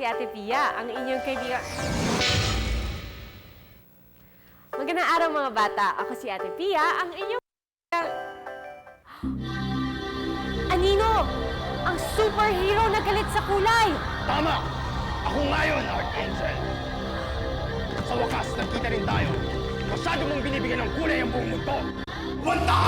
si Ate Pia, ang inyong kaibigan. Magandang araw mga bata. Ako si Ate Pia, ang inyong Anino! Ang superhero na galit sa kulay! Tama! Ako ngayon, Archangel! Sa wakas, nagkita rin tayo. Masyado mong binibigyan ng kulay ang buong mundo. Wanta!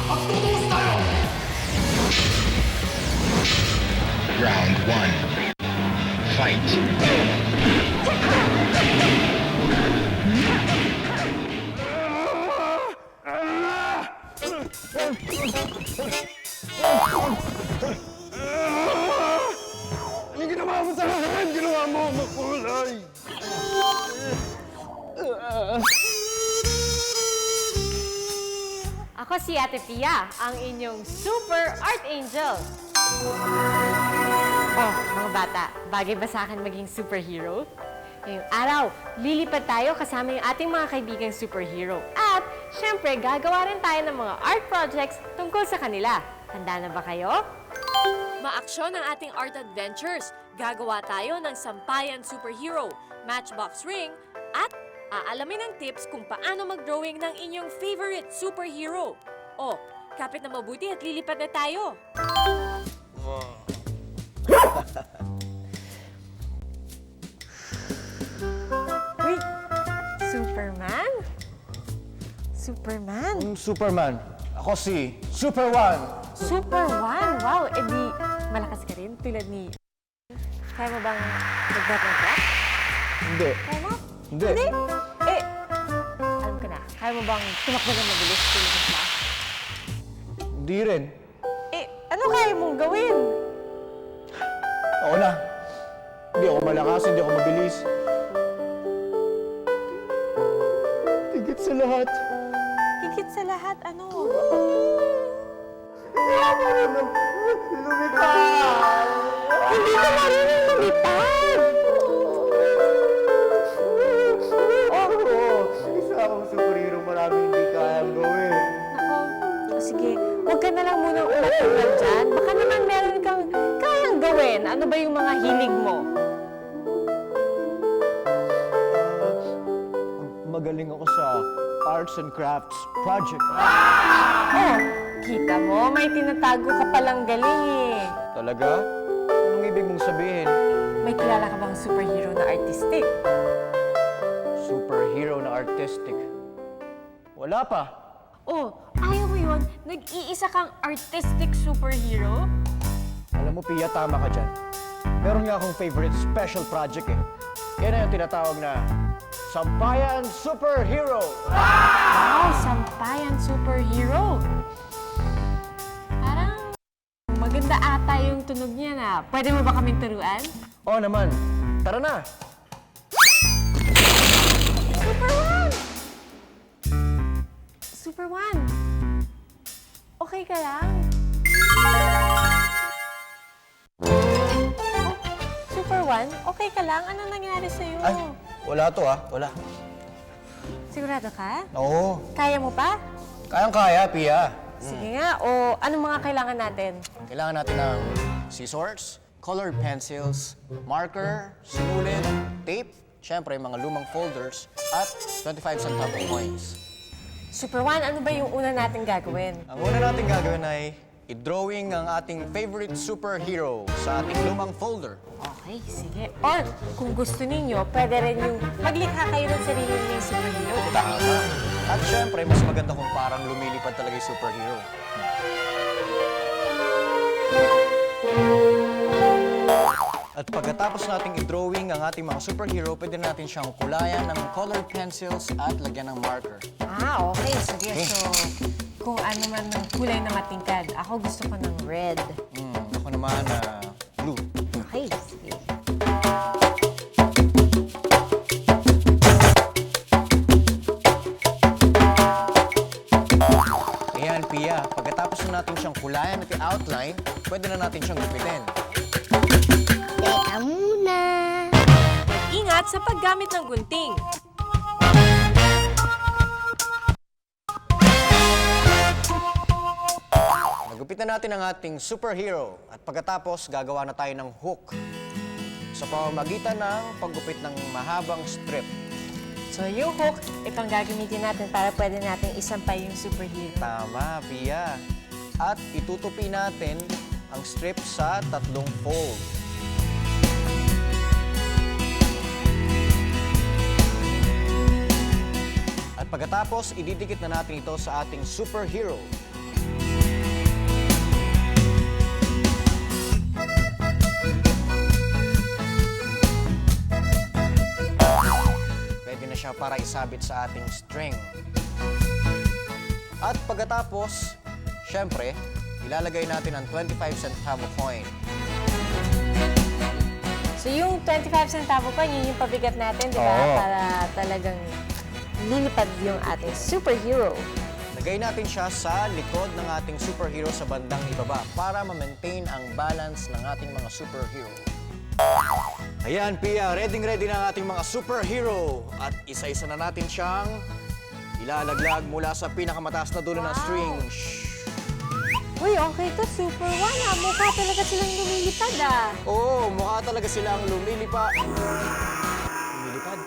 Magtutuos tayo! Round 1. Fight. Ano ginawa mo sa akin? Ginawa mo makulay! Ako si Ate Pia, ang inyong super art angel. Oh, mga bata, bagay ba sa akin maging superhero? Ngayong araw, lilipad tayo kasama yung ating mga kaibigang superhero. At, syempre, gagawa rin tayo ng mga art projects tungkol sa kanila. Handa na ba kayo? Maaksyon ang ating art adventures. Gagawa tayo ng sampayan superhero, matchbox ring, at aalamin ng tips kung paano mag-drawing ng inyong favorite superhero. O, kapit na mabuti at lilipad na tayo. Wait, Superman? Superman? Superman. Ako si Super One. Super One? Wow, edi malakas ka rin tulad ni... Kaya mo bang mag-drop ng drop? Hindi. Kaya mo? Hindi. Eh, alam ko na. Kaya mo bang tumakbo ng mabilis tulad ng Flash? Hindi rin. Eh, ano kaya mong gawin? Ako na. Hindi ako malakas, hindi ako mabilis. Tigit sa lahat. Higit sa lahat, ano? Hindi ako marunong lumipad. Hindi ka marunong lumipad! Oo. Isa akong superhero, maraming hindi kayang gawin. Ako, sige, huwag ka na lang munang ulat dyan. Baka naman meron kang kayang gawin. Ano ba yung mga hilig mo? Magaling ako sa arts and crafts project. Oh, kita mo, may tinatago ka palang galing eh. Talaga? Anong ibig mong sabihin? May kilala ka bang superhero na artistic? Superhero na artistic. Wala pa. Oh, ayaw mo yun? Nag-iisa kang artistic superhero? Alam mo, Pia, tama ka dyan. Meron nga akong favorite special project eh. Yan na yung tinatawag na Sampayan Superhero! Wow, sampayan superhero. Parang maganda ata yung tunog niya na. Pwede mo ba kaming turuan? Oo naman. Tara na! Super One! Super One! Okay ka lang? Oh, Super One, okay ka lang? Ano nangyari sa'yo? Ay, wala to ah. Wala. Sigurado ka? Oo. Kaya mo pa? Kayang-kaya, Pia. Sige nga, o anong mga kailangan natin? Kailangan natin ng scissors, colored pencils, marker, sinulit, tape, syempre mga lumang folders, at 25 centavo coins. Super One, ano ba yung una natin gagawin? Ang una natin gagawin ay i-drawing ang ating favorite superhero sa ating lumang folder. Okay, sige. Or, kung gusto ninyo, pwede rin yung maglikha kayo ng sarili niyo superhero. Tama. At syempre, mas maganda kung parang lumilipad talaga yung superhero. At pagkatapos nating i-drawing ang ating mga superhero, pwede natin siyang kulayan ng colored pencils at lagyan ng marker. Ah, okay. Sige, so, kung ano man ng kulay na matingkad, ako gusto ko ng red. Ako naman, blue. Okay, sige. Ayan, Pia. Pagkatapos na natin siyang kulayan at i-outline, pwede na natin siyang gupitin. Teka muna. Ingat sa paggamit ng gunting. Nagupitan natin ang ating superhero at pagkatapos gagawa na tayo ng hook. sa pamamagitan ng paggupit ng mahabang strip. So yung hook, itong gagamitin natin para pwede natin isampay yung superhero. Tama, Pia. At itutupi natin ang strip sa 3 fold. At pagkatapos, ididikit na natin ito sa ating superhero. Pwede na siya para isabit sa ating string. At pagkatapos, syempre, ilalagay natin ang 25 centavo coin. So yung 25 centavo pa, yun yung pabigat natin, di ba? Oo. Para talagang lilipad yung ating superhero. Lagay natin siya sa likod ng ating superhero sa bandang ibaba para ma-maintain ang balance ng ating mga superhero. Ayan, Pia, ready na ang ating mga superhero. At isa-isa na natin siyang ilalaglag mula sa pinakamataas na dulo ng string. Uy, okay to, Super One ah. Mukha talaga silang lumilipad ah. Oo, mukha talaga silang lumilipad. Lumilipad?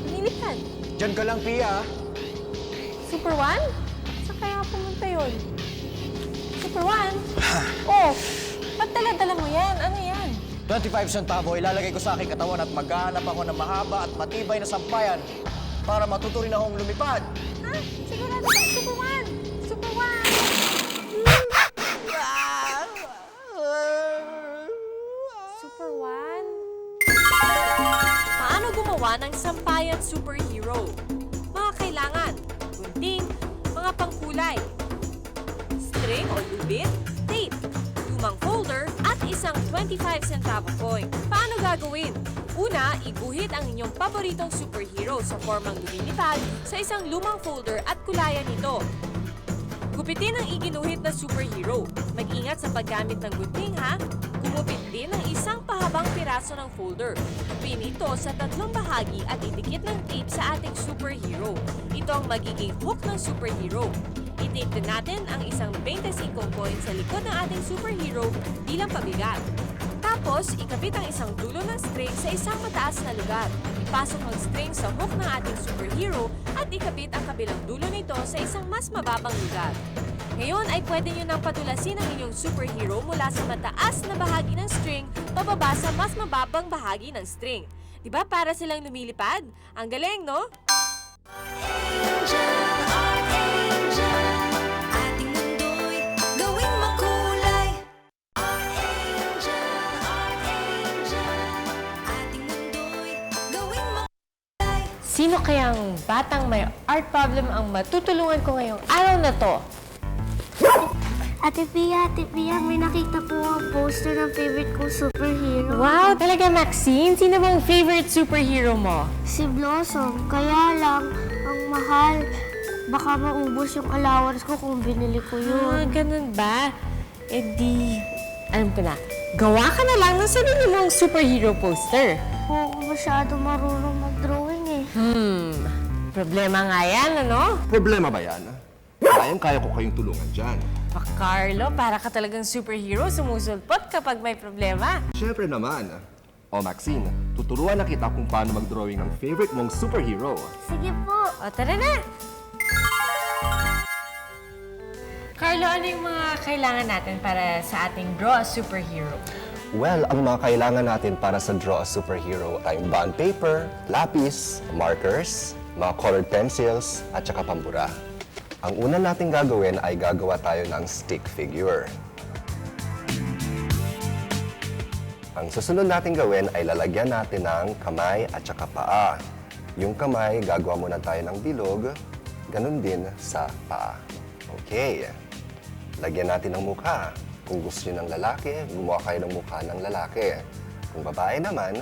Lumilipad. Diyan ka lang, Pia. Super One? Saan kaya pumunta yun? Super One? Oh, ba't dala-dala mo yan? Ano yan? 25 centavo ilalagay ko sa aking katawan at maghahanap ako ng mahaba at matibay na sampayan para matuto rin akong lumipad. Ha? Sigurado ba? Super One? Super One! Super One? Paano gumawa ng sampayan superhero? Mga kailangan, gunting, mga pangkulay, string o lubid, tape, lumang folder, at isang 25 centavo coin. Paano gagawin? Una, iguhit ang inyong paboritong superhero sa formang lumilipad sa isang lumang folder at kulayan ito. Gupitin ang iginuhit na superhero. Mag-ingat sa paggamit ng gunting ha. Gumupit din ng isang pahabang piraso ng folder. Gupin ito sa 3 bahagi at idikit ng tape sa ating superhero. Ito ang magiging hook ng superhero. I-tape din natin ang isang 25 coin sa likod ng ating superhero bilang pabigat. Tapos, ikabit ang isang dulo ng string sa isang mataas na lugar. Ipasok ang string sa hook ng ating superhero at ikabit ang kabilang dulo nito sa isang mas mababang lugar. Ngayon ay pwede nyo nang patulasin ang inyong superhero mula sa mataas na bahagi ng string pababa sa mas mababang bahagi ng string. Diba para silang lumilipad? Ang galing, no? Sino kayang batang may art problem ang matutulungan ko ngayong araw na to? Ate Pia, may nakita po ang poster ng favorite kong superhero. Wow, talaga Maxine? Sino bang favorite superhero mo? Si Blossom. Kaya lang, ang mahal. Baka maubos yung allowance ko kung binili ko Ah, yun. ganun ba? Eh di, alam ko na. Gawa ka na lang ng sarili mong superhero poster. Po ako masyado marunong mag-drawing eh. Problema nga yan, ano? Problema ba yan? Kayang-kaya ko kayong tulungan dyan. Carlo, para ka talagang superhero, sumusulpot kapag may problema. Siyempre naman. O Maxine, tuturuan na kita kung paano mag-drawing ng favorite mong superhero. Sige po. O, tara na! Carlo, ano yung mga kailangan natin para sa ating Draw a Superhero? Well, ang mga kailangan natin para sa Draw a Superhero ay bond paper, lapis, markers, mga colored pencils, at saka pambura. Ang una natin gagawin ay gagawa tayo ng stick figure. Ang susunod natin gawin ay lalagyan natin ng kamay at saka paa. Yung kamay, gagawa muna tayo ng bilog, ganun din sa paa. Okay. Lagyan natin ng mukha. Kung gusto niyo ng lalaki, gumawa kayo ng mukha ng lalaki. Kung babae naman,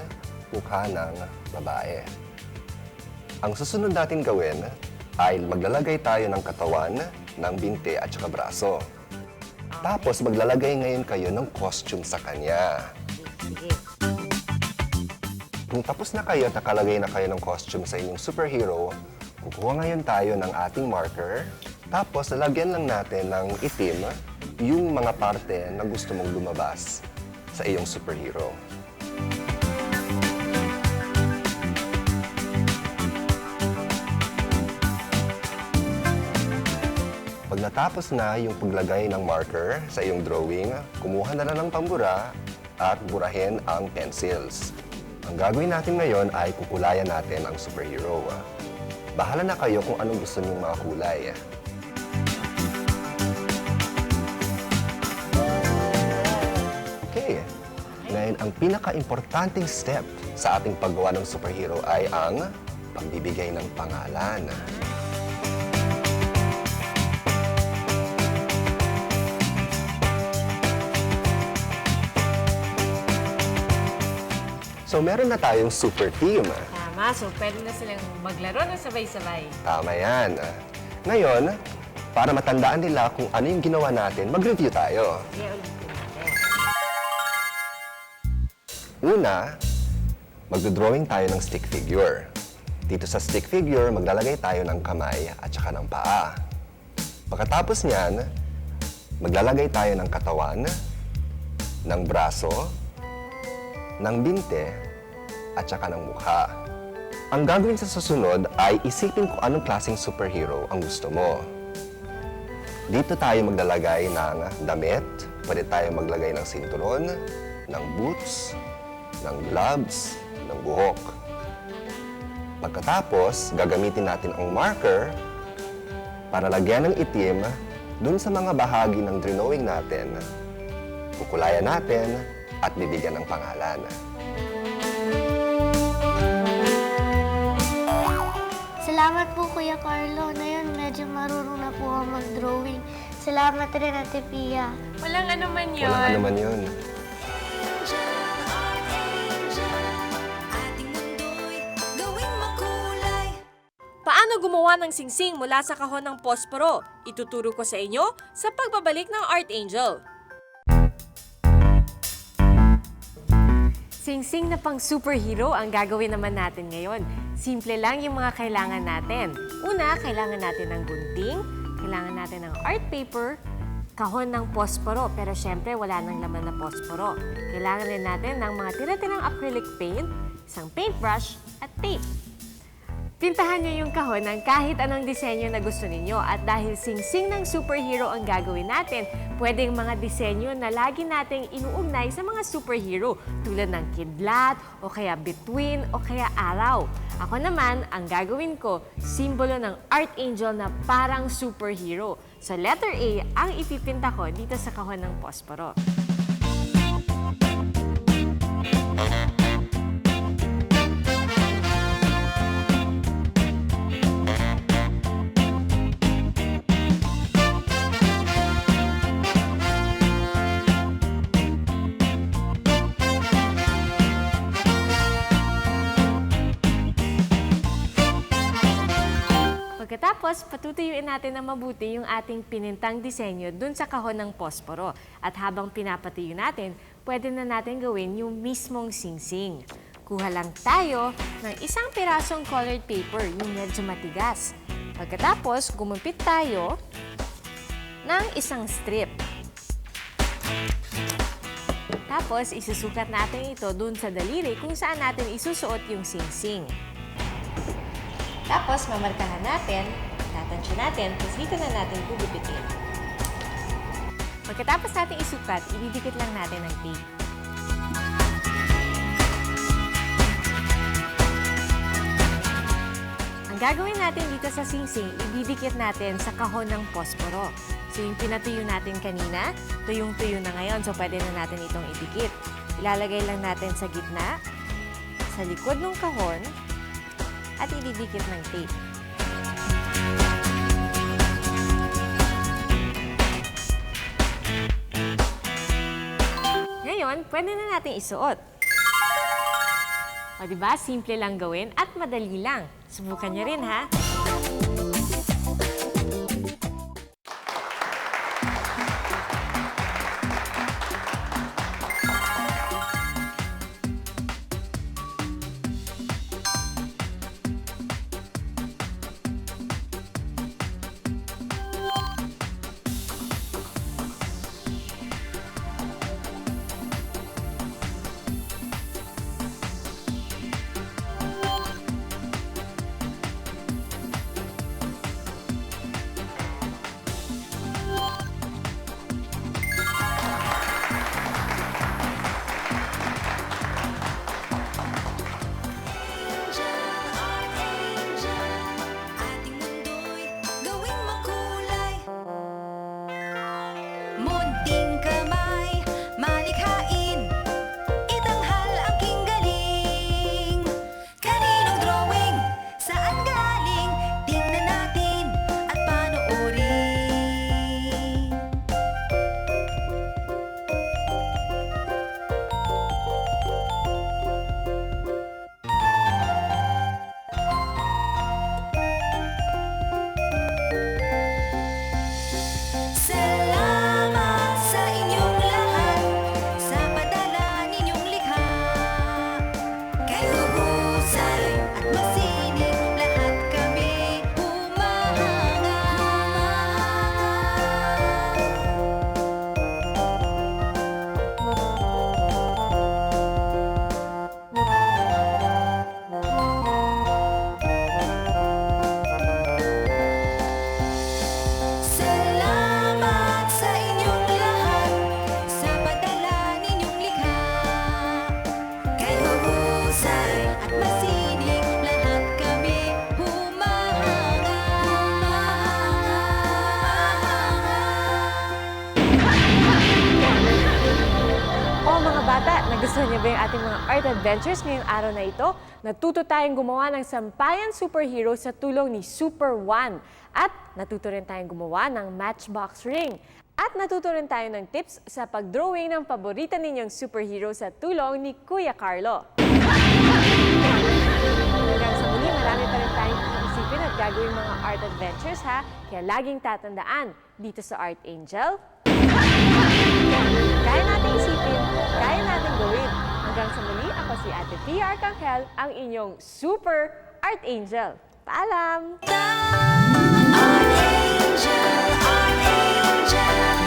mukha ng babae. Ang susunod natin gawin ay maglalagay tayo ng katawan, ng binti at saka braso. Tapos maglalagay ngayon kayo ng costume sa kanya. Kung tapos na kayo at nakalagay na kayo ng costume sa inyong superhero, kukuha ngayon tayo ng ating marker. Tapos lalagyan lang natin ng itim yung mga parte na gusto mong lumabas sa iyong superhero. Pag natapos na yung paglagay ng marker sa iyong drawing, kumuha na lang ng pambura at burahin ang pencils. Ang gagawin natin ngayon ay kukulayan natin ang superhero. Bahala na kayo kung anong gusto niyong mga kulay. Okay. Ngayon, ang pinaka-importanting step sa ating paggawa ng superhero ay ang pagbibigay ng pangalan. So, meron na tayong super team. Tama, so pwede na silang maglaro na sabay-sabay. Tama yan. Ngayon, para matandaan nila kung ano yung ginawa natin, mag-review tayo. Kaya ulitin natin. Una, magdodrawing tayo ng stick figure. Dito sa stick figure, maglalagay tayo ng kamay at saka ng paa. Pagkatapos niyan, maglalagay tayo ng katawan, ng braso, ng binte, at saka ng mukha. Ang gagawin sa susunod ay isipin kung anong klaseng superhero ang gusto mo. Dito tayo maglalagay ng damit, pwede tayo maglagay ng sinturon, ng boots, ng gloves, ng buhok. Pagkatapos, gagamitin natin ang marker para lagyan ng itim dun sa mga bahagi ng drawing natin. Kukulayan natin at bibigyan ng pangalan. Salamat po, Kuya Carlo. Ngayon, medyo marunong na po ako mag-drawing. Salamat rin, Ate Pia. Walang ano man yun. Walang ano man yun. Paano gumawa ng singsing mula sa kahon ng posporo? Ituturo ko sa inyo sa pagbabalik ng Art Angel. Singsing na pang superhero ang gagawin naman natin ngayon. Simple lang yung mga kailangan natin. Una, kailangan natin ng gunting, kailangan natin ng art paper, kahon ng posporo, pero syempre wala nang laman na posporo. Kailangan din natin ng mga tira-tirang acrylic paint, isang paintbrush, at tape. Pintahan nyo yung kahon ng kahit anong disenyo na gusto ninyo at dahil singsing ng superhero ang gagawin natin, pwedeng mga disenyo na lagi nating inuugnay sa mga superhero tulad ng kidlat o kaya bituin o kaya araw. Ako naman, ang gagawin ko, simbolo ng Art Angel na parang superhero. So letter A ang ipipinta ko dito sa kahon ng posporo. Pagkatapos, patutuyuin natin na mabuti yung ating pinintang disenyo dun sa kahon ng posporo. At habang pinapatuyo natin, pwede na natin gawin yung mismong singsing. Kuha lang tayo ng isang pirasong colored paper, yung medyo matigas. Pagkatapos, gumumpit tayo ng isang strip. Tapos, isusukat natin ito dun sa daliri kung saan natin isusuot yung singsing. Tapos, mamarkahan natin, tatansya natin, tapos dito na natin gugupitin. Pagkatapos natin isukat, ididikit lang natin ng tape. Ang gagawin natin dito sa singsing, ididikit natin sa kahon ng posporo. So, yung pinatuyo natin kanina, tuyong-tuyo na ngayon, so pwede na natin itong idikit. Ilalagay lang natin sa gitna, sa likod ng kahon, at ididikit ng tape. Ngayon, pwede na natin isuot. O diba, simple lang gawin at madali lang. Subukan niyo rin, ha? Nagustuhan niyo ba yung ating mga art adventures ngayong araw na ito? Natuto tayong gumawa ng sampayan superhero sa tulong ni Super One. At natuto rin tayong gumawa ng matchbox ring. At natuto rin tayo ng tips sa pag-drawing ng paborita ninyong superhero sa tulong ni Kuya Carlo. Hanggang sa muli, marami pa rin tayong iisipin at gagawin mga art adventures ha. Kaya laging tatandaan, dito sa Art Angel, kaya natin isipin, kaya natin gawin. Hanggang sa muli, ako si Ate Pia Arcangel, ang inyong Super Art Angel. Paalam! Art Angel, Art Angel.